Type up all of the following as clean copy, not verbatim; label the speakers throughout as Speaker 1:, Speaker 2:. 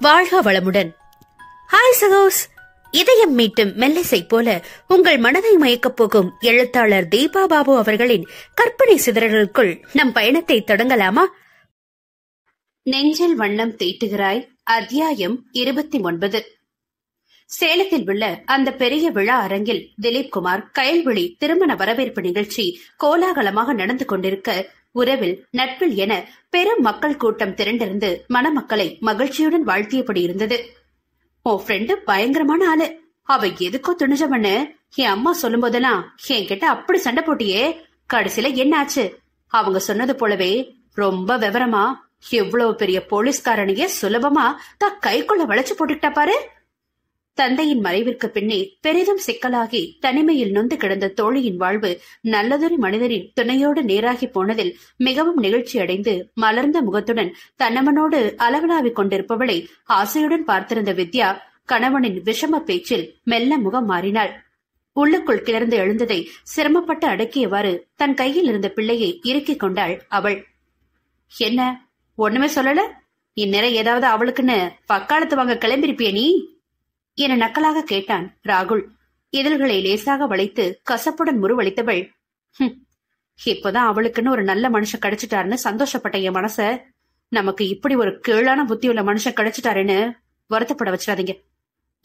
Speaker 1: வாழ்க வளமுடன். ஹாய் சகோஸ், இதயம் மீட்டும் மெல்லிசை போல உங்கள் மனதை மயக்கப் போகும் எழுத்தாளர் தீபா பாபு அவர்களின் கற்பனை சிதறல்களுக்குள் நம் பயணத்தை தொடங்கலாமா? நெஞ்சில் வண்ணம் தீட்டுகிறாய், அத்தியாயம் 29. சேலத்தில் உள்ள அந்த பெரிய விழா அரங்கில் திலீப் குமார் கயல்விழி திருமண வரவேற்பு நிகழ்ச்சி கோலாகலமாக நடந்து கொண்டிருக்க, உறவில் நட்பில் என பெரும் மக்கள் கூட்டம் திரண்டிருந்து மணமக்களை மகிழ்ச்சியுடன் வாழ்த்தியபடி இருந்தது. உன் ஃப்ரெண்டு பயங்கரமான ஆளு, அவ எதுக்கோ துணிஞ்சவன்னு என் அம்மா சொல்லும் போதெல்லாம் என்கிட்ட அப்படி சண்டை போட்டியே, கடைசியில என்ன ஆச்சு? அவங்க சொன்னது போலவே ரொம்ப விவரமா எவ்வளவு பெரிய போலீஸ்காரனையே சுலபமா கைக்குள்ள வளைச்சு போட்டுக்கிட்டா பாரு. தந்தையின் மறைவிற்கு பின்னே பெரிதும் சிக்கலாகி தனிமையில் நொந்து கிடந்த தோழியின் வாழ்வு நல்லதொரு மனிதரின் துணையோடு நேராகி போனதில் மிகவும் நெகிழ்ச்சி அடைந்து மலர்ந்த முகத்துடன் தன்னவனோடு அளவலாவிக் கொண்டிருப்பவளை ஆசையுடன் பார்த்திருந்த வித்யா கணவனின் விஷம பேச்சில் மெல்ல முகம் மாறினாள். உள்ளுக்குள் கிளர்ந்து எழுந்ததை சிரமப்பட்டு அடக்கியவாறு தன் கையில் இருந்த பிள்ளையை இறுக்கிக் கொண்டாள் அவள். என்ன, ஒண்ணுமே சொல்லல? இந்நேரம் ஏதாவது அவளுக்குன்னு பக்காலத்து வாங்க கிளம்பிருப்பிய நீ என நக்கலாக கேட்டான் ராகுல். இதழ்களை லேசாக வளைத்து கசப்புடன் முருவளித்தவள், இப்பதான் அவளுக்குன்னு ஒரு நல்ல மனுஷன் கிடைச்சிட்டாருன்னு சந்தோஷப்பட்ட என் மனச நமக்கு இப்படி ஒரு கீழான புத்தியுள்ள மனுஷன் கிடைச்சிட்டாருன்னு வருத்தப்பட வச்சிடாதீங்க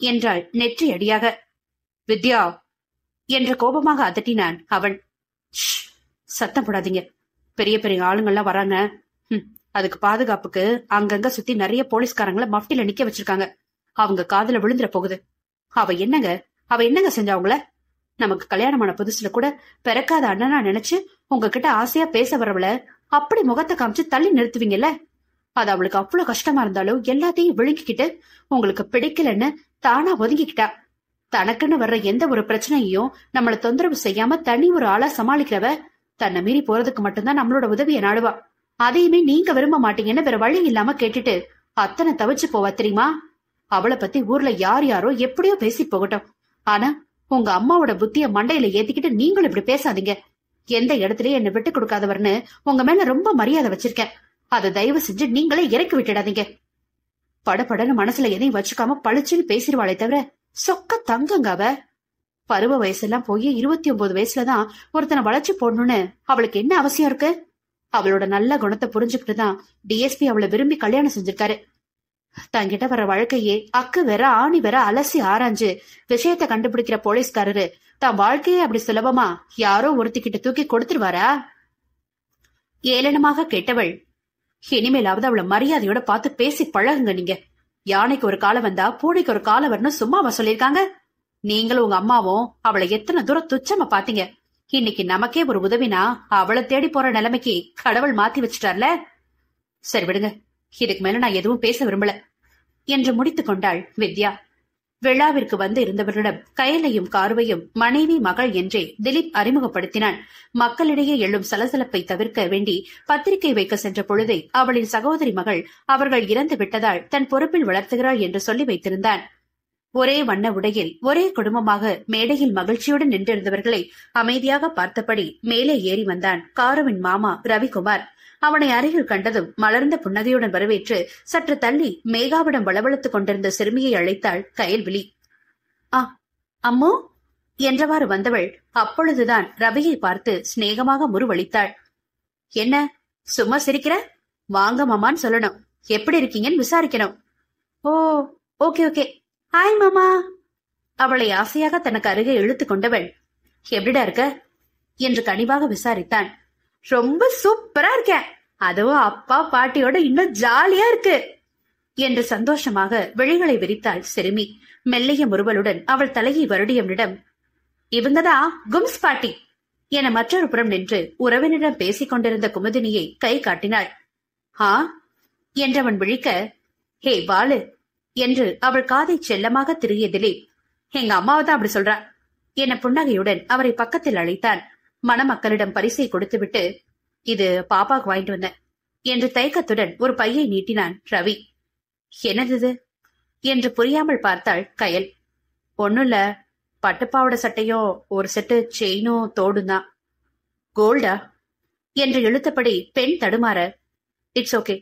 Speaker 1: என்றாள் நெற்றி அடியாக. வித்யா என்ற கோபமாக அதட்டினான் அவன். சத்தம் போடாதீங்க, பெரிய பெரிய ஆளுங்கள்லாம் வராங்க. அதுக்கு பாதுகாப்புக்கு அங்கங்க சுத்தி நிறைய போலீஸ்காரங்களை மஃப்டில நிக்க வச்சிருக்காங்க. அவங்க காதுல விழுந்துற போகுது. அவ என்னங்க செஞ்சா அவங்கள? நமக்கு கல்யாணமான புதுசுல கூட பிறக்காத அண்ணனா நினைச்சு உங்ககிட்ட ஆசையா பேச வரவள அப்படி முகத்தை காமிச்சு தள்ளி நிறுத்துவீங்கல்ல? அது அவளுக்கு அவ்வளவு கஷ்டமா இருந்தாலும் எல்லாத்தையும் விழுங்கிக்கிட்டு உங்களுக்கு பிடிக்கலன்னு தானா ஒதுங்கிக்கிட்டா. தனக்குன்னு வர்ற எந்த ஒரு பிரச்சனையையும் நம்மள தொந்தரவு செய்யாம தனி ஒரு ஆளா சமாளிக்கிறவ தன்னை மீறி போறதுக்கு மட்டும்தான் நம்மளோட உதவியை நாடுவா. அதையுமே நீங்க விரும்ப மாட்டீங்கன்னு வேற வழி இல்லாம கேட்டுட்டு அத்தனை தவிச்சு போவா தெரியுமா? அவளை பத்தி ஊர்ல யார் யாரோ எப்படியோ பேசி போகட்டும், ஆனா உங்க அம்மாவோட புத்திய மண்டையில ஏத்திக்கிட்டு நீங்களும் இப்படி பேசாதீங்க. எந்த இடத்துலயும் என்ன விட்டு கொடுக்காதவர்னு உங்க மேல ரொம்ப மரியாதை வச்சிருக்கேன். அதை தயவு செஞ்சு நீங்களே இறக்கி விட்டுடாதீங்க. படப்படன்னு மனசுல எதையும் வச்சுக்காம பளிச்சுன்னு பேசிடுவாளே தவிர சொக்க தங்கங்க அவ. பருவ வயசெல்லாம் போய் 29 வயசுலதான் ஒருத்தனை வளைச்சு போடணும்னு அவளுக்கு என்ன அவசியம் இருக்கு? அவளோட நல்ல குணத்தை புரிஞ்சுக்கிட்டுதான் டிஎஸ்பி அவளை விரும்பி கல்யாணம் செஞ்சிருக்காரு. தங்கிட்ட வர வழக்கையே அக்கு வேற ஆணி வேற அலசி ஆராய்ஞ்சு விஷயத்த கண்டுபிடிக்கிற போலீஸ்காரரு தான் வாழ்க்கையே அப்படி சுலபமா யாரோ ஒருத்திக்கிட்ட தூக்கி கொடுத்துருவாரா? ஏளனமாக கேட்டவள், இனிமேலாவது அவளை மரியாதையோட பார்த்து பேசி பழகுங்க. நீங்க யானைக்கு ஒரு காலம் வந்தா பூனைக்கு ஒரு காலம் வரணும் சும்மாவா சொல்லிருக்காங்க? நீங்களும் உங்க அம்மாவும் அவளை எத்தனை தூரம் துச்சமா பாத்தீங்க. இன்னைக்கு நமக்கே ஒரு உதவினா அவளை தேடி போற நிலைமைக்கு கடவுள் மாத்தி வச்சுட்டார்ல. சரி விடுங்க, இதுக்கு மேல நான் எதுவும் பேச விரும்பல என்று முடித்துக் கொண்டாள் வித்யா. விழாவிற்கு வந்து இருந்தவர்களிடம் கயலையும் கார்வையும் மனைவி மகள் என்றே திலீப் அறிமுகப்படுத்தினான். மக்களிடையே எழும் சலசலப்பை தவிர்க்க வேண்டி பத்திரிகை வைக்க சென்ற பொழுதை அவளின் சகோதரி மகள் அவர்கள் இறந்து விட்டதால் தன் பொறுப்பில் வளர்த்துகிறாள் என்று சொல்லி வைத்திருந்தான். ஒரே வண்ண உடையில் ஒரே குடும்பமாக மேடையில் மகிழ்ச்சியுடன் நின்றிருந்தவர்களை அமைதியாக பார்த்தபடி மேலே ஏறி வந்தான் காருவின் மாமா ரவிக்குமார். அவனை அருகில் கண்டதும் மலர்ந்த புன்னகையுடன் வரவேற்று சற்று தள்ளி மேகாவிடம் வளவளத்துக் கொண்டிருந்த சிறுமியை அழைத்தாள் கயல்விழி. அம்மோ என்றவாறு வந்தவள் அப்பொழுதுதான் ரவியை பார்த்து சிநேகமாக முருவளித்தாள். என்ன சும்மா சிரிக்கிற? வாங்க மாமான்னு சொல்லணும், எப்படி இருக்கீங்கன்னு விசாரிக்கணும். ஓ ஓகே ஓகே, ஹாய் மாமா. அவளை ஆசையாக தனக்கு அருகே இழுத்து கொண்டவள், எப்படிடா இருக்க என்று கனிவாக விசாரித்தான். ரொம்ப சூப்பரா இருக்கேன், அதுவும் அப்பா பாட்டியோட இன்னும் ஜாலியா இருக்கு என்று சந்தோஷமாக விழிகளை விரித்தாள் சிறுமி. மெல்லிய முறுவலுடன் அவள் தலையை வருடியவனிடம், இவங்கதான் கும்ஸ் பாட்டி என மற்றொரு புறம் நின்று உறவினரிடம் பேசிக் கொண்டிருந்த குமுதினியை கை காட்டினாள். என்றவன் விழிக்க, ஹே பாலு என்று அவள் காதை செல்லமாக திரியதிலே, எங்க அம்மாவதான் அப்படி சொல்றா என புன்னகையுடன் அவரை பக்கத்தில் அழைத்தான். மணமக்களிடம் பரிசை கொடுத்துவிட்டு, இது பாப்பாக்கு வாங்கிட்டு வந்தேன் என்று தயக்கத்துடன் ஒரு பையை நீட்டினான் ரவி. என்னது என்று புரியாமல் பார்த்தாள் கயல். ஒண்ணுல்ல, பட்டுப்பாவோட சட்டையும் ஒரு செட்டு செயினும் தோடும் தான். கோல்டா என்று இழுத்தபடி பெண் தடுமாற, இட்ஸ் ஓகே,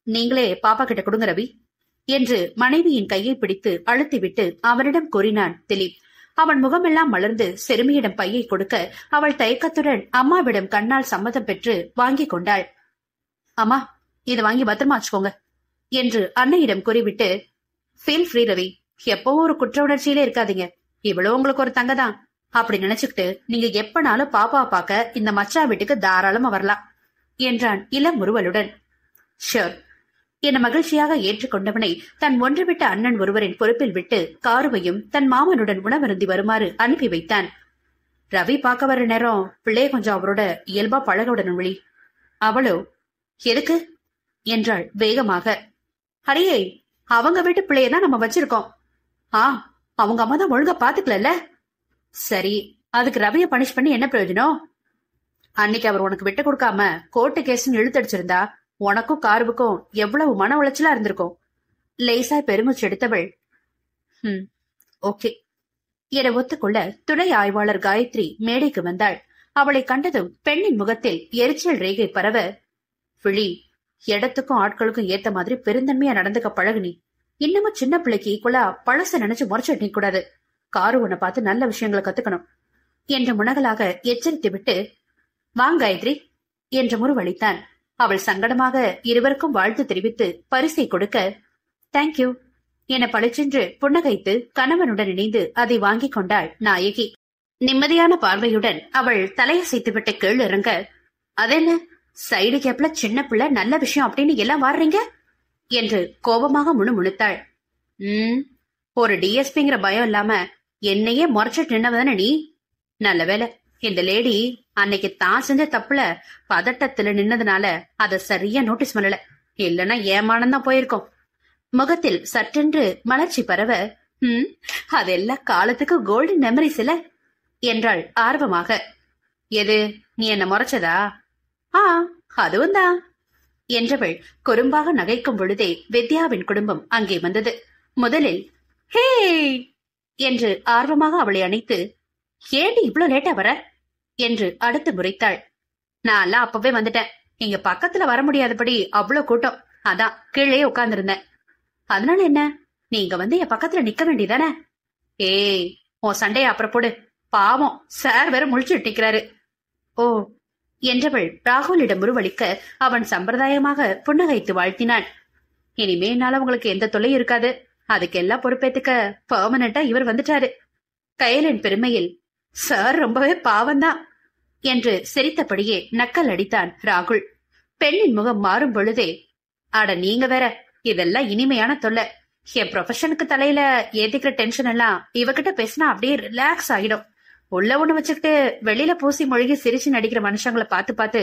Speaker 1: நீங்களே பாப்பா கிட்ட கொடுங்க ரவி என்று மனைவியின் கையை பிடித்து அழுத்திவிட்டு அவனிடம் கூறினான் திலீப். அவன் முகமெல்லாம் மலர்ந்து சிறுமியிடம் பையை கொடுக்க அவள் தயக்கத்துடன் அம்மாவிடம் கண்ணால் சம்மதம் பெற்று வாங்கி கொண்டாள். அம்மா, இதை வாங்கி பத்திரமா வச்சுக்கோங்க என்று அன்னையிடம் கூறிவிட்டு, ஃபீல் ஃப்ரீ ரவி, எப்பவும் ஒரு குற்ற உணர்ச்சியிலே இருக்காதீங்க. இவ்வளவு உங்களுக்கு ஒரு தங்கதான் அப்படி நினைச்சுக்கிட்டு நீங்க எப்பனாலும் பாப்பாவை பார்க்க இந்த மச்சா வீட்டுக்கு தாராளமா வரலாம் என்றான் இளம் முறுவலுடன். ஷூர் என மகிழ்ச்சியாக ஏற்றுக்கொண்டவனை தன் ஒன்றுவிட்ட அண்ணன் ஒருவரின் பொறுப்பில் விட்டு காருவையும் தன் மாமனுடன் உணவருந்தி வருமாறு அனுப்பி வைத்தான். ரவி பார்க்க வர நேரம் பிள்ளைய கொஞ்சம் அவரோட இயல்பா பழக விடணும் விழி. அவளோ எதுக்கு என்றாள் வேகமாக. அடியே, அவங்க வீட்டு பிள்ளையதான் நம்ம வச்சிருக்கோம். அவங்க அம்மா தான் ஒழுங்கா பாத்துக்கல. சரி, அதுக்கு ரவிய பனிஷ் பண்ணி என்ன பிரயோஜனம்? அன்னைக்கு அவர் உனக்கு விட்டு கொடுக்காம கோர்ட்டு கேஸ்ன்னு இழுத்தடிச்சிருந்தா உனக்கும் காருவுக்கும் எவ்வளவு மன உளைச்சலா இருந்திருக்கும். லேசாய் பெருமூச்சு எடுத்தவள் ஓகே என ஒத்துக்கொள்ள துணை ஆய்வாளர் காயத்ரி மேடைக்கு வந்தாள். அவளை கண்டதும் பெண்ணின் முகத்தில் எரிச்சல் ரேகை பரவ, விழி, இடத்துக்கும் ஆட்களுக்கும் ஏத்த மாதிரி பெருந்தன்மையா நடந்துக்க பழகுனி. இன்னமும் சின்ன பிள்ளைக்கு ஈக்குவலா பழச நினைச்சு முறைச்சிட்டு நிக்க கூடாது. காரு உன்னை பார்த்து நல்ல விஷயங்களை கத்துக்கணும் என்று முனகலாக எச்சரித்து விட்டு, வாங்க காயத்ரி என்று முறுவளித்தான். அவள் சங்கடமாக இருவருக்கும் வாழ்த்து தெரிவித்து பரிசை கொடுக்க, தேங்க்யூ என பளிச்சென்று புன்னகைத்து கணவனுடன் இணைந்து அதை வாங்கிக் கொண்டாள் நாயகி. நிம்மதியான பார்வையுடன் அவள் தலையசைத்துவிட்டு கீழ் இறங்க, அதென்ன சைடு கேப்ல சின்ன பிள்ளை நல்ல விஷயம் அப்படின்னு எல்லாம் வாடுறீங்க என்று கோபமாக முணுமுணுத்தாள். ஒரு டிஎஸ்பிங்கிற பயம் இல்லாம என்னையே முறைச்சிட்டு நின்னவதானே நீ? நல்ல வேலை, இந்த லேடி அன்னைக்கு தான் செஞ்ச தப்புல பதட்டத்துல நின்னதுனால அத சரியா நோட்டீஸ் பண்ணல. இல்லன்னா ஏமானந்தான் போயிருக்கோம். முகத்தில் சற்றென்று மலர்ச்சி பரவ, அதெல்லாம் காலத்துக்கு கோல்டன் மெமரிஸ் இல்ல என்றாள் ஆர்வமாக. எது, நீ என்ன முறைச்சதா? அதுவும் தான் என்றவள் குறும்பாக நகைக்கும் பொழுதே வித்யாவின் குடும்பம் அங்கே வந்தது. முதலில் ஹே என்று ஆர்வமாக அவளை அணைத்து, ஏண்டி இவ்வளவு லேட்டா வர என்று அடுத்து முறைத்தாள். நான் அப்பவே வந்துட்டேன். இங்க பக்கத்துல வர முடியாதபடி அவ்வளவு கூட்டம், அதான் கீழே உட்கார்ந்திருந்தேன். அதனால என்ன, நீங்க வந்து என் பக்கத்துல நிக்க வேண்டியதானே? ஏய், உன் சண்டைய அப்புறம் போடு, பாவம் சார் வேற முழிச்சுட்டு நிக்கிறாரு. ஓ என்றவள் ராகுலிடம் முறுவளிக்க அவன் சம்பிரதாயமாக புன்னகைத்து வாழ்த்தினான். இனிமே என்னால உங்களுக்கு எந்த தொல்லையும் இருக்காது. அதுக்கெல்லாம் பொறுப்பேத்துக்க பெர்மனண்டா இவர் வந்துட்டாரு. கயலின் பெருமையில், சார் ரொம்பவே பாவம்தான் என்று சிரித்தபடியே நக்கல் அடித்தான் ராகுல். பெண்ணின் முகம் மாறும் பொழுதே, அட நீங்க வேற, இதெல்லாம் இனிமையான தொல்லை. என் ப்ரொஃபஷனுக்கு தலையில ஏத்திக்கிற டென்ஷன் எல்லாம் இவகிட்ட பேசினா அப்படியே ரிலாக்ஸ் ஆகிடும். உள்ள ஒண்ணு வச்சுக்கிட்டு வெளியில பூசி மொழிகி சிரிச்சு நடிக்கிற மனுஷங்களை பார்த்து பார்த்து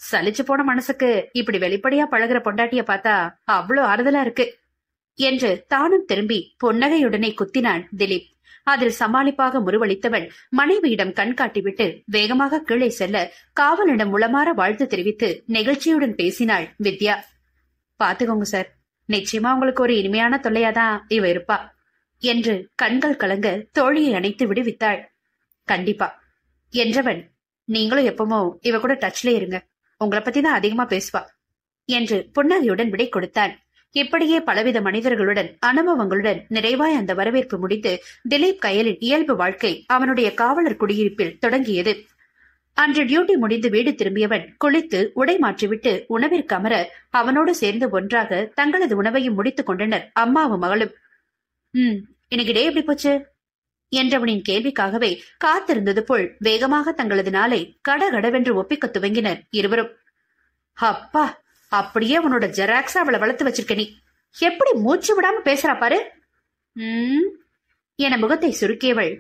Speaker 1: சலிச்சு போன மனசுக்கு இப்படி வெளிப்படையா பழகுற பொண்டாட்டிய பார்த்தா அவ்வளவு ஆறுதலா இருக்கு என்று தானும் திரும்பி புன்னகையுடனே குத்தினான் திலீப். அதில் சமாளிப்பாக முறுவளித்தவன் மனைவியிடம் கண் காட்டிவிட்டு வேகமாக கீழே செல்ல காவலிடம் உளமாற வாழ்த்து தெரிவித்து நெகிழ்ச்சியுடன் பேசினாள் வித்யா. பாத்துக்கோங்க சார், நிச்சயமா உங்களுக்கு ஒரு இனிமையான தொல்லையாதான் இவ இருப்பா என்று கண்கள் கலங்க தோழியை அணைத்து விடுவித்தாள். கண்டிப்பா என்றவன், நீங்களும் எப்பவும் இவ கூட டச்ல இருங்க, உங்களை பத்தி தான் அதிகமா பேசுவா என்று புன்னகையுடன் விடை கொடுத்தான். இப்படியே பலவித மனிதர்களுடன் அனுபவங்களுடன் நிறைவாய் அந்த வரவேற்பு முடித்து திலீப் கயலின் இயல்பு வாழ்க்கை அவனுடைய காவலர் குடியிருப்பில் தொடங்கியது. அன்று டியூட்டி முடிந்து வீடு திரும்பியவன் குளித்து உடை மாற்றிவிட்டு உணவிற்கு அமர அவனோடு சேர்ந்து ஒன்றாக தங்களது உணவையும் முடித்துக் கொண்டனர் அம்மாவும் மகளும். இன்னைக்கு டே எப்படி போச்சு என்றவனின் கேள்விக்காகவே காத்திருந்தது போல் வேகமாக தங்களது நாளை கடகடவென்று ஒப்பிக்க துவங்கினர் இருவரும். அப்பா, அப்படியே உன்னோட ஜெராக்ஸா அவளை வளர்த்து வச்சிருக்க, நீ எப்படி மூச்சு விடாம பேசுறா பாரு என முகத்தை சுருக்கியவள்,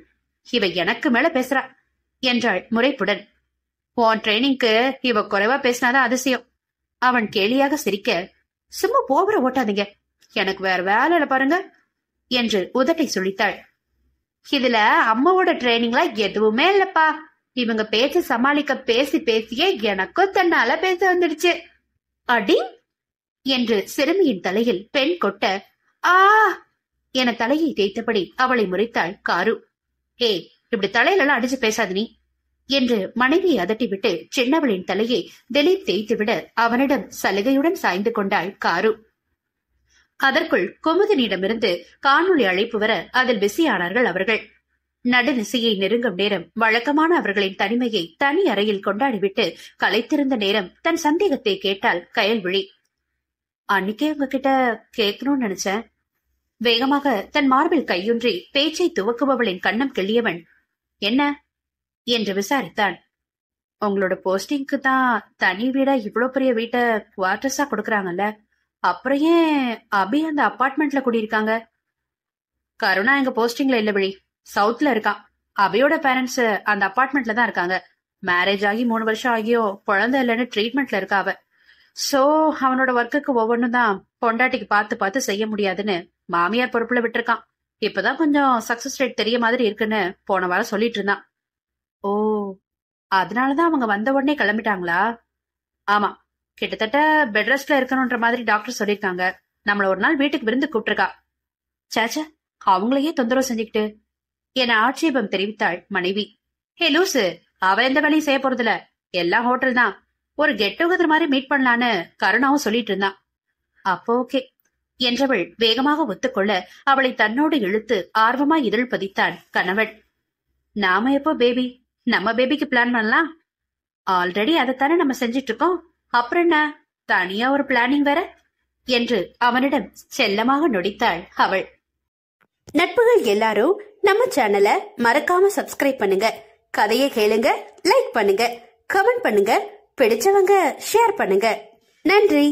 Speaker 1: இவ எனக்கு மேல பேசுறா என்றாள் முறைப்புடன். உன் ட்ரைனிங்க்கு இவ குறைவா பேசினாதான் அதிசயம். அவன் கேலியாக சிரிக்க, சும்மா போபர ஓட்டாதீங்க, எனக்கு வேற வேலையில பாருங்க என்று உதட்டை சுழித்தாள். இதுல அம்மாவோட ட்ரைனிங்ல எதுவுமே இல்லப்பா, இவங்க பேச்சு சமாளிக்க பேசி பேசியே எனக்கும் தன்னால பேச வந்துடுச்சு அடி என்று சிறுமியின் தலையில் பெண் கொட்ட, ஆ என தலையை தேய்த்தபடி அவளை முறைத்தாள் காரு. ஏய், இப்படி தலையிலெல்லாம் அடிச்சு பேசாது நீ என்று மனைவியை அதட்டிவிட்டு சின்னவளின் தலையை திலீப் தேய்த்துவிட அவனிடம் சலுகையுடன் சாய்ந்து கொண்டாள் காரு. அதற்குள் குமுதனிடமிருந்து காணொளி அழைப்பு வர அதில் பிஸியானார்கள் அவர்கள். நடுநிசையை நெருங்கும் நேரம் வழக்கமான அவர்களின் தனிமையை தனி அறையில் கொண்டாடிவிட்டு கலைத்திருந்த நேரம் தன் சந்தேகத்தை கேட்டாள் கயல்விழி. அன்னைக்கே உங்ககிட்ட கேட்கணும்னு நினைச்சேன். வேகமாக தன் மார்பில் கையொன்றி பேச்சை துவக்குபவளின் கண்ணம் கிள்ளியவன், என்ன என்று விசாரித்தான். உங்களோட போஸ்டிங்க்கு தான் தனி வீடா இவ்வளவு பெரிய வீட்டை குவார்டர்ஸா கொடுக்கறாங்கல்ல, அப்புறம் ஏன் அபி அந்த அபார்ட்மெண்ட்ல குடியிருக்காங்க? கருணா எங்க போஸ்டிங்ல இல்ல விழி, சவுத்ல இருக்கான். அபியோட பேரண்ட்ஸ் அந்த அபார்ட்மெண்ட்ல தான் இருக்காங்க. மேரேஜ் ஆகி 3 வருஷம் ஆகியோ குழந்தை இல்லைன்னு ட்ரீட்மெண்ட்ல இருக்கா அவ. சோ அவனோட ஒர்க்குக்கு ஒவ்வொன்னும் தான் பொண்டாட்டிக்கு பார்த்து செய்ய முடியாதுன்னு மாமியார் பொறுப்புல விட்டுருக்கான். இப்பதான் கொஞ்சம் சக்சஸ் ரேட் தெரிய மாதிரி இருக்குன்னு போன வாரம் சொல்லிட்டு இருந்தான். ஓ, அதனாலதான் அவங்க வந்த உடனே கிளம்பிட்டாங்களா? ஆமா, கிட்டத்தட்ட பெட் ரெஸ்ட்ல இருக்கணும்ன்ற மாதிரி டாக்டர் சொல்லிருக்காங்க. நம்மள ஒரு நாள் வீட்டுக்கு விருந்து கூப்பிட்டுருக்கா. சேச்ச, அவங்களையே தொந்தரவு செஞ்சுக்கிட்டு என ஆட்சேபம் தெரிவித்தாள் மனைவி. ஹே லூசு, அவ எந்த வேலையும் செய்ய போறதில்ல, எல்லாம் ஹோட்டல் தான். ஒரு கெட் டுகெதர் மாதிரி மீட் பண்ணலான்னு கருணாவும் சொல்லிட்டு இருந்தான். அப்போ ஓகே என்றவள் வேகமாக ஒத்துக்கொள்ள அவளை தன்னோடு இழுத்து ஆர்வமாய் இதழ் பதித்தான் கணவன். நாம எப்போ பேபி, நம்ம பேபிக்கு பிளான் பண்ணலாம். ஆல்ரெடி அதைத்தானே நம்ம செஞ்சிட்டு இருக்கோம், அப்புறம் என்ன தனியா ஒரு பிளானிங் வேற என்று அவனிடம் செல்லமாக நொடித்தாள் அவள். நட்புகள் எல்லாரும் நம்ம சேனலை மறக்காம சப்ஸ்கிரைப் பண்ணுங்க. கதையை கேளுங்க, லைக் பண்ணுங்க, கமெண்ட் பண்ணுங்க, பிடிச்சவங்க ஷேர் பண்ணுங்க. நன்றி.